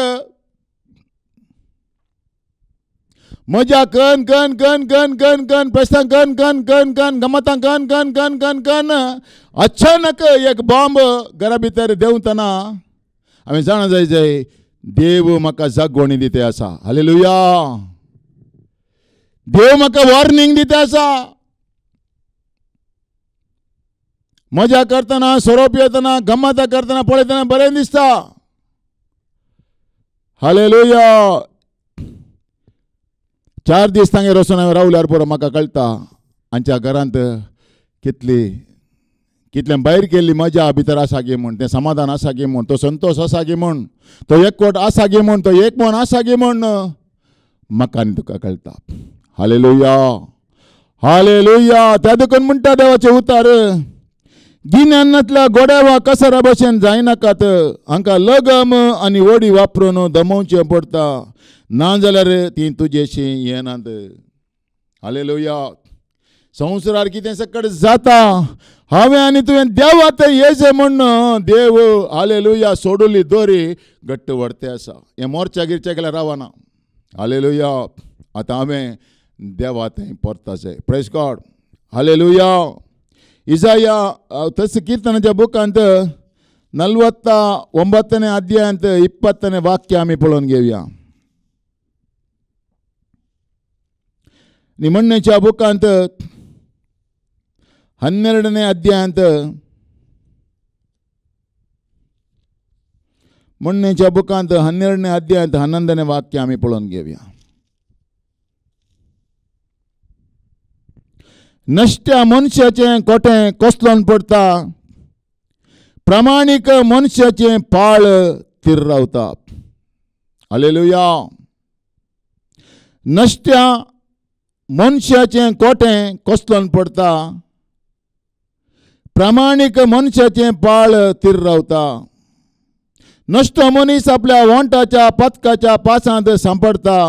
Speaker 1: मजा कन कन कन कन कन कन पेस्तां कन कन कन कन गमतां कन कन कन कन कन अचानक एक बॉम्ब घरा भितर देंवतना हांवें जाणा जाय देव म्हाका जागवणी दिते आसा. हालेलुया. देव म्हाका वॉर्निंग दिते आसा. मजा करतना, सोरोप येतना, गम्मत करतना पळयतना बरें दिसता. हालेलुया. 4 दीस तांगे वचून हांवें रावल्यार पुरो म्हाका कळटा आमच्या घरांत कितलें भायर गेल्ली मजा भितर आसा गे म्हूण, तें समाधान आसा गे म्हूण, तो संतोष आसा गे म्हूण, तो एकवट आसा गे म्हूण, तो एक मन आसा गे म्हूण म्हाका आनी तुका कळटा. हालेलुया. हालेलुया. त्या देखून म्हणटा देवाचे उतार, गिन्यानांतल्या गोडेवा कसरा भशेन जायनाकात, हांकां लगम आनी वडी वापरून दमोवचें पडटा, नाजाल्यार ती तुजेशी येनात. हालेलुया. संवसारार कितें सकट जाता, हांवें आनी तुवें देवात येयचें म्हण देव हालेलुया सोडुल्ली दोरी घट्ट व्हरते आसा. हें मोर्चा गिरच्या गेल्यार रावना. हालेलुया. आतां हांवें देवात परता जाय. Praise God. हालेलुया. इजाया तस कीर्तनाच्या बुकांत 49 अध्यायांत 20 वाक्य आमी पळोवन घेवया. निमण्णेच्या बुकांत 12 अध्यायांत म्हणणेच्या बुकांत 12 अध्यायांत 11 वाक्य आमी पळोवन घेवया. नश्ट्या मनशाचें कोटें कोसलोन पडटा, प्रामाणीक मनशाचें पाळ थीर रावता. हालेलुया. नश्ट्या मनशाचें कोटें कोसलोन पडटा, प्रामाणीक मनशाचें पाळ थीर रावता. नश्टो मनीस आपल्या वोंटाच्या पथकाच्या पासांत सांपडटा,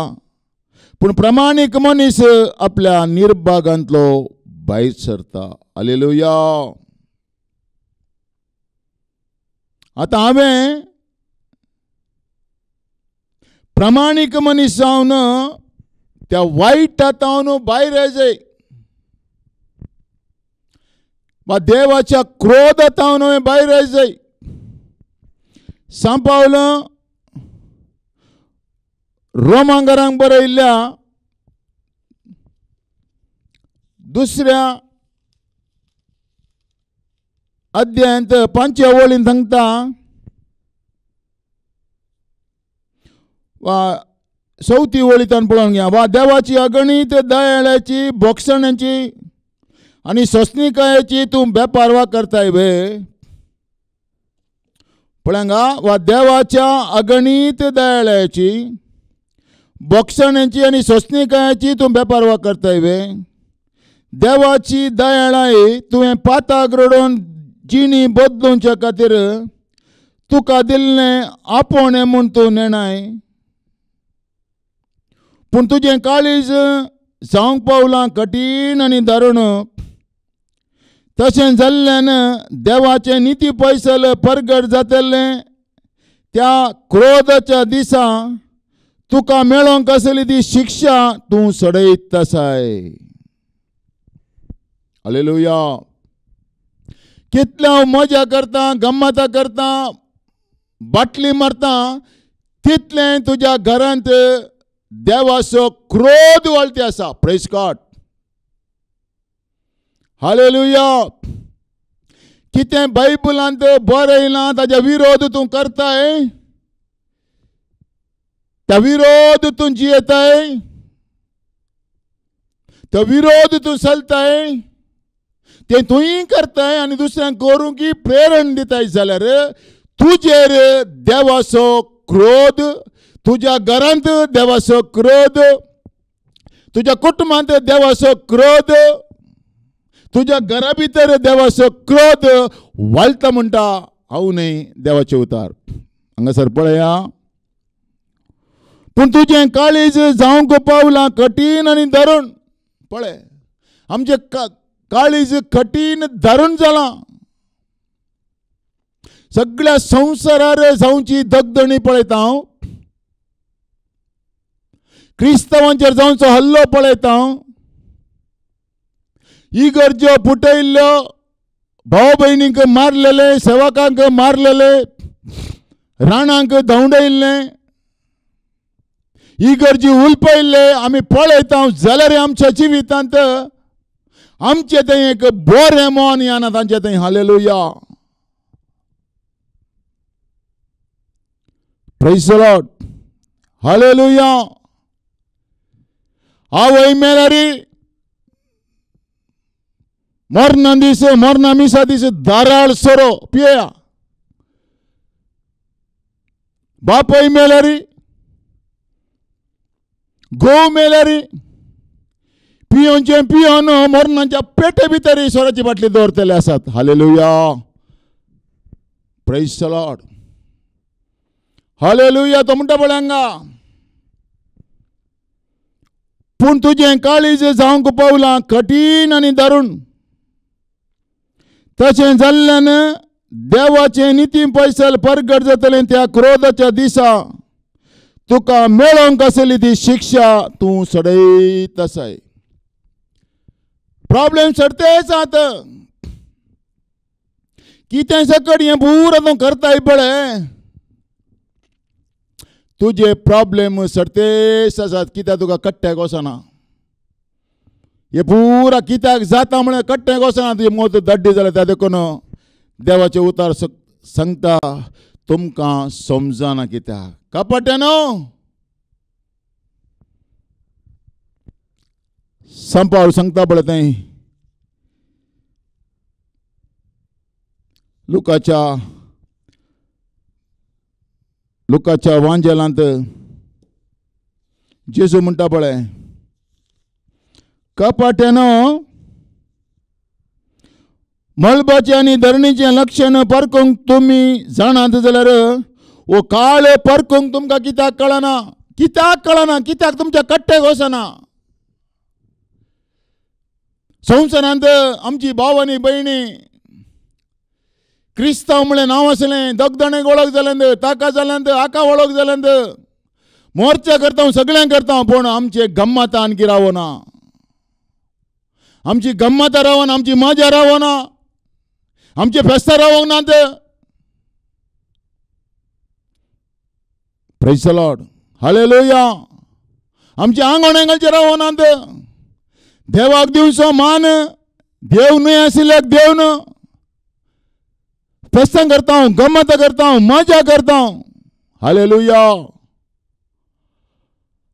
Speaker 1: पूण प्रामाणीक मनीस आपल्या निर्भागांतलो भायर सरता. हालेलुया. आतां हांवें प्रामाणीक मनीस जावन त्या वायट हातावन भायर येजय, वा देवाच्या क्रोध हातावन हांवें भायर येजय. सांपावल रोमांकारांक बरयल्ल्या 2 अध्यायांत 5 वळीन सांगता, वा 4 वळींतल्यान पळोवन घ्या. वा देवाची अगणित दयाळ्याची, भोगसण्याची आनी सोंसणीकायेची तूं बेपारवा करताय वे. पळंगा, वा देवाच्या अगणित दयाळ्याची, भोगसण्याची आनी सोंसणीकायेची तूं बेपारवा करताय वे. देवाची दयाळाय तुवें पाताक रडोवन जिणी बदलूंच्या खातीर तुका दिल्लें आपोवणें म्हूण तूं नेणाय. पूण तुजें काळीज जावंक पावलां कठीण आनी दारूण. तशें जाल्ल्यान देवाचें निती पैसल परगट जातलें त्या क्रोधाच्या दिसा तुका मेळोंक आसली ती शिक्षा तूं सोडयत आसाय. हालेलुया. कितल्या मजा करता, गम्मत करता, बाटली मारता तितलें तुज्या घरांत देवाचो क्रोध वळती आसा. Praise God. हालेलुया. कितें बायबलांत बरयलां ताच्या विरोध तूं करताय, त्या विरोध तूं जियेताय, तो विरोध तूं चलताय, ते तुंय करताय आनी दुसऱ्यांक करूंक प्रेरण दिताय जाल्यार तुजेर देवाचो क्रोध, तुज्या घरांत देवाचो क्रोध, तुज्या कुटुंबांत देवाचो क्रोध, तुज्या घरा भितर देवाचो क्रोध वालता म्हणटा हांव न्हय देवाचे उतार. हांगासर पळया. पूण तुजें काळीज जावंक पावलां कठीण आनी धरून. पळय, आमचें काळीज कठीण धरून जालां. सगळ्या संवसारार जावची दगदणी पळयता हांव. क्रिस्तांवांचेर जावचो हल्लो पळयता हांव. इगर्ज्यो फुटयल्ल्यो, भाव भयणींक मारलेले, सेवकांक मारलेले, राणांक धवंडयल्ले, इगर्जी उलपयल्ले आमी पळयता जाल्यार आमच्या जिवितांत आमचे थंय एक बरें मन येना तांचे थंय. Hallelujah. Praise the Lord. Hallelujah. आवय मेल्यारी मरणा दीस, मरणा मिसा दीस दाराळ सोरो पियेया. बापय मेल्यारी, घोव मेल्यारी पियोनचे पियोन मरणाच्या पेटे भितर सोराची बाटली दवरतले आसात. Hallelujah. Praise the Lord. Hallelujah. तो म्हणटा पळय हांगा, पूण तुजें काळीज जावंक पावलां कठीण आनी धरून. तशें जाल्ल्यान देवाचे निती पैसल परगट जातलें. त्या क्रोधाच्या दिसा तुका मेळोंक आसली ती शिक्षा तूं सडयत आसाय. प्रॉब्लेम सडतेच आत. कितें सकट हें बुर तूं करताय पळय, तुजे प्रॉब्लेम सडतेच आसात. कित्याक तुका कट्ट्याक वचना. हे पुरा कित्याक जाता म्हण कट्ट्याक वचना. तुजी मोत दड्डी जाल्या त्या देखून देवाचे उतार सांगता तुमकां समजना. कित्याक कपट्यानो संपाळ सांगता पळय थंय लुकाच्या वांजेलांत जेजू म्हणटा पळय, कपाट्यानो मळबाचे आनी धरणीचे लक्षण परखूंक तुमी जाणात जाल्यार वो काळ परखूंक तुमकां कित्याक कळना? कित्याक कळना? कित्याक तुमच्या कट्ट्याक वचना? संवसारांत आमची भाव आनी भयणी क्रिस्तांव म्हळें नांव आसलें, दगदणेक वळख जाल्यांत, ताका जाल्यांत, आका वळख जाल्यांत, मोर्चा करता, सगळ्यांक करता, पूण आमचे गम्मत आणखी रावना. आमची गम्मत रावना, आमची मजा रावना, आमचे फेस्तां रावंक नात. Praise the Lord. हालेलुया. आमचे आंगोणेंगलचे रावनात. देवाक दिवचो मान देव न्हय आशिल्ल्याक देव न. फेस्तां करता, गम्मत करता, मजा करता. हालेलुया.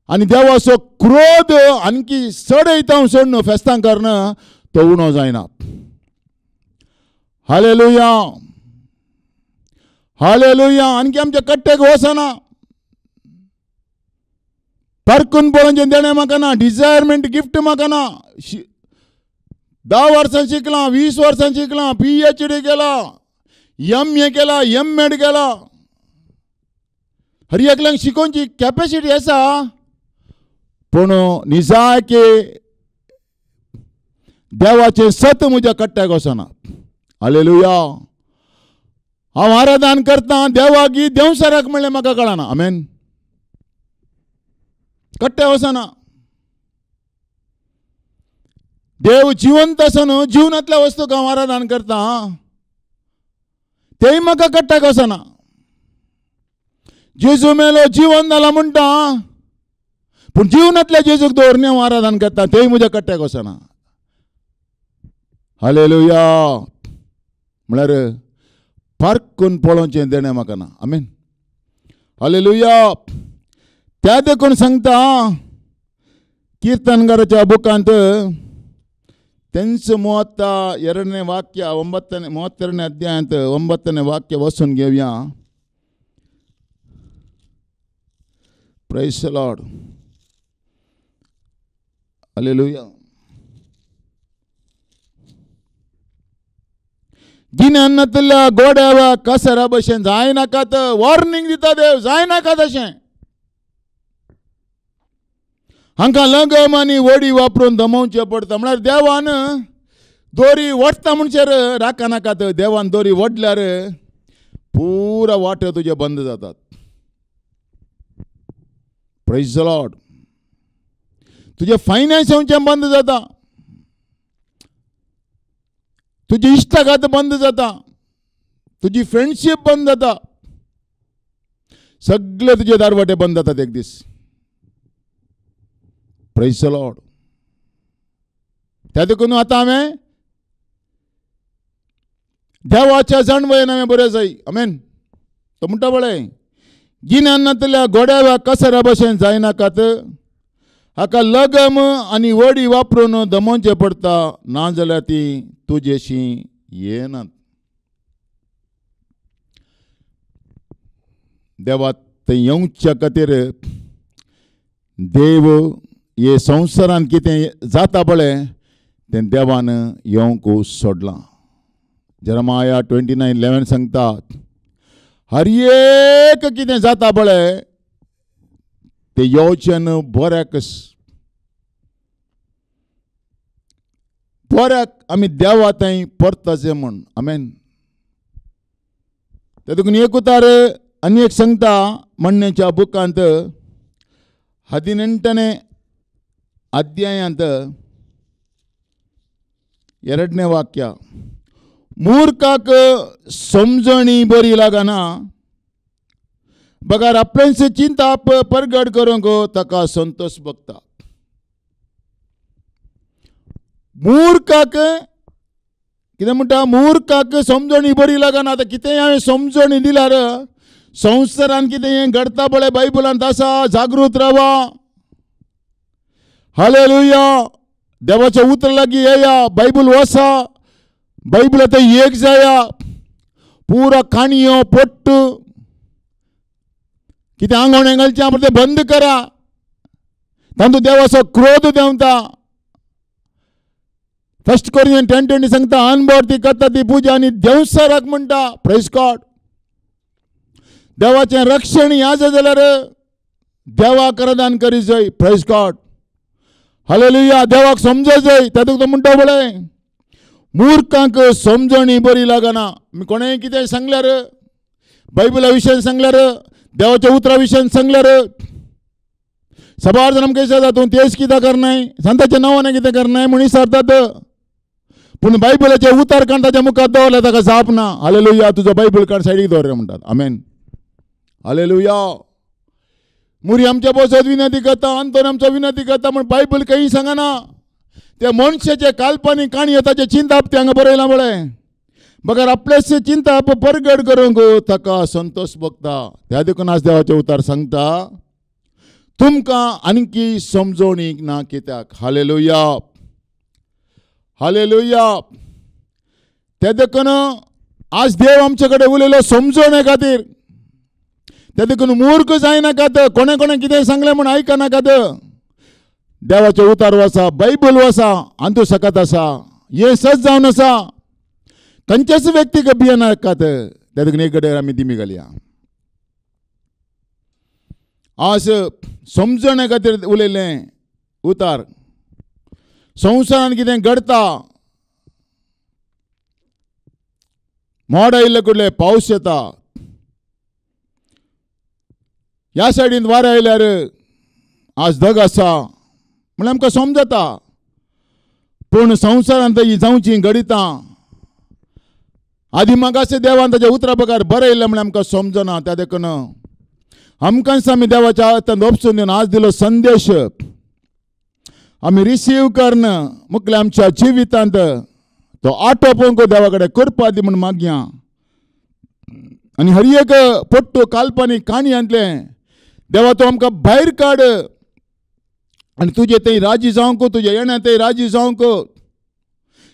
Speaker 1: आनी देवाचो क्रोध आणखी सडयता सोडून फेस्तां करणं तो उणो जायना. हालेलुया. हालेलुया. आणखी आमच्या कट्ट्याक वचना. परकून पळोवचें देणें म्हाका ना. डिझायरमेंट गिफ्ट म्हाका ना. 10 वर्सां शिकलां, 20 वर्सां शिकलां, PhD केला, MA केला, MEd केला. हर एकल्याक शिकोवची कॅपॅसिटी आसा, पूण निजाके देवाचे सत म्हज्या कट्ट्याक वचना. हालेलुया. हांव आराधन करता देवाक देवसाराक म्हणलें म्हाका कळना. आमेन. कट्ट्या वचना. देव जिवंत आसन जिवनांतल्या वस्तूक हांव आराधन करता, तेय म्हाका कट्ट्याक वचना. जेजू मेलो जीवन जाला म्हणटा पूण जीवनांतल्या जेजूक दवरून हांव आराधन करता तेय म्हज्या कट्ट्याक वचना. हालेलुया म्हळ्यार फार्क करून पळोवचें देणें म्हाका ना. आमीन. हालेलुया. त्या देखून सांगता कीर्तनगाराच्या बुकांत तेंच 32ನೇ ವಾಕ್ಯ 32ನೇ ಅಧ್ಯಾಯ 9ನೇ ವಾಕ್ಯ ವಸೂನ್ घेवया. Praise the Lord. Hallelujah. गिन्यानांतल्या गोड्या कसरा भशेन जायनाका वॉर्निंग दिता देव जायनाका तशें. हांकां लगम आनी वडी वापरून दमोवचें पडटा. म्हळ्यार देवान दोरी वडटा म्हणचेर राखनाका. देवान दोरी वडल्यार पुरा वाटे तुजे बंद जातात. Praise the Lord. तुजे फायनान्साचें बंद जाता. तुजी इश्टाघात बंद जाता. तुजी फ्रेंडशीप बंद जाता. सगळे तुजे दारवाटे बंद जातात एक दीस. Praise the Lord. त्या देखून आतां हांवें देवाच्या जाणवयेन हांवें बरें जाय. आमेन. तो म्हणटा पळय गिन्यानांतल्या गोड्या कसरा भशेन जायनाकात. हाका लगम आनी वडी वापरून दमोवचें पडटा नाजाल्यार ती तुजेशी येनात. देवा थंय येवच्या खातीर देव हे संवसारान कितें जाता पळय तें देवान येवंक सोडलां. जेरमाया 29:11 सांगता हर एक कितें जाता पळय ते येवचें बऱ्याक आमी देवा थंय परतचे म्हण. आमेन. ते देखून एक उतार आनी एक सांगता म्हणण्याच्या बुकांत 18ನೇ अध्यायांत 2ನೇ वाक्य मूर्खाक समजणी बरी लागना बगार आपलेंच चिंताप परगट करूंक ताका संतोष भोगता. मूर्खाक कितें म्हणटा मूर्खाक समजणी बरी लागना. आतां कितेंय हांवें समजणी दिल्यार संवसारान कितें घडता पळय बायबलांत आसा. जागृत रावा. हालेलुया. देवाच्या उतर लागीं येया. बायबल वाचा. बायबल आतां एक जाया. पुरा काणयो पट्ट कितें आंगवणें घालचें तें बंद करा. तातूंत देवाचो क्रोध देंवता. 1 कोरिंथियन 10:20 सांगता अनबोड ती करता ती पुजा आनी देवसाराक म्हणटा. Praise God. देवाचें रक्षण ह्या जाल्यार देवाक आराधन करी जाय. Praise God. हालेलुया. देवाक समज जाय. तातूंत तो म्हणटा पळय मूर्खांक समजणी बरी लागना. कोणेंय कितें सांगल्यार बायबला विशयी सांगल्यार देवाच्या उतरा विशयी सांगल्यार सबार जाण आमकां विचारता तूं तेच कित्याक करनाय संताच्या नांवान कितें करनाय म्हूण विचारतात. पूण बायबलाचे उतार काण ताच्या मुखार दवरल्यार ताका जाप ना. हालेलुया. तुजो बायबल काण सायडीक दवर म्हणटात. आमेन. हालेलुया. मुरी आमच्या बोसत विनंती करता. अंतोन आमचो विनंती करता म्हण बायबल काही सांगना. त्या मनशाचे काल्पनीक काणी ताचे चिंताप ते हांगा बरयलां पळय बगर आपलेच चिंताप परगट करूंक ताका संतोष भोगता. त्या देखून आज देवाचे उतार सांगता तुमकां आनीकी समजोवणीक ना कित्याक. हालेलुया. हालेलुया. त्या देखून आज देव आमचे कडेन उलयलो समजोवणे खातीर. त्या देखून मूर्ख जायनाकात. कोणे कोणे कितें सांगलें म्हूण आयकनाकात. देवाचे उतार वाचा. बायबल वाचा. अंतू सकत आसा. हे सच जावन आसा. खंयचेच व्यक्तीक भियेनाकात. त्या देखून एक कडेन आमी दिमी घालया. आज समजणे खातीर उलयलें उतार. संवसारान कितें घडता. मोड आयिल्ले कडले पावस येता. ह्या सायडीन वारें आयल्यार आज ढग आसा म्हळ्यार आमकां समजता. पूण संवसारांत ही जावची घडितां आदी मागास देवान ताच्या उतरा प्रकार बरयलें म्हळ्यार आमकां समजना. त्या देखून आमकांच आमी देवाच्या हातांत ओपसून दिवन आज दिलो संदेश आमी रिसीव करन मुखले आमच्या जिवितांत तो आटोवंक देवा कडेन करपा दी म्हूण मागया. आनी हर एक पोट्टो काल्पनीक काणयांतले देवा तूं आमकां भायर काड आनी तुजे थंय राजी जावंक तुज्या येण्या थंय राजी जावंक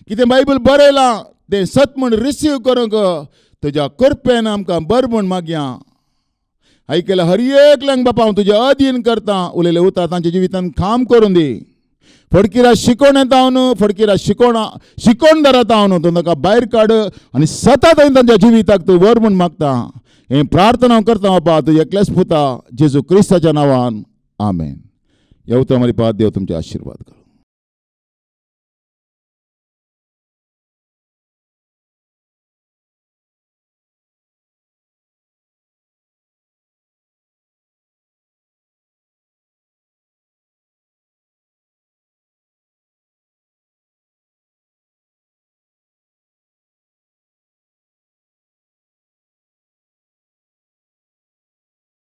Speaker 1: कितें बायबल बरयलां तें सत म्हूण रिसीव करूंक तुज्या कृपेन आमकां बरें म्हूण मागया. आयकल्या हर एकल्यांक बापा हांव तुजें अधीन करता. उलयले उतर तांच्या जिवितांत काम करून दी. फडकिरा शिकोवन येता हांव न्हू फडकिरा शिकोवन धरता हांव न्हू तूं ताका भायर काड आनी सतत हांव तांच्या जिविताक तूं वर म्हूण मागता. हें प्रार्थना हांव करता बापा तुजे एकल्याच पुता जेजू क्रिस्ताच्या नांवान आमेन. येवता मारी पाद देव तुमचे आशिर्वाद कर.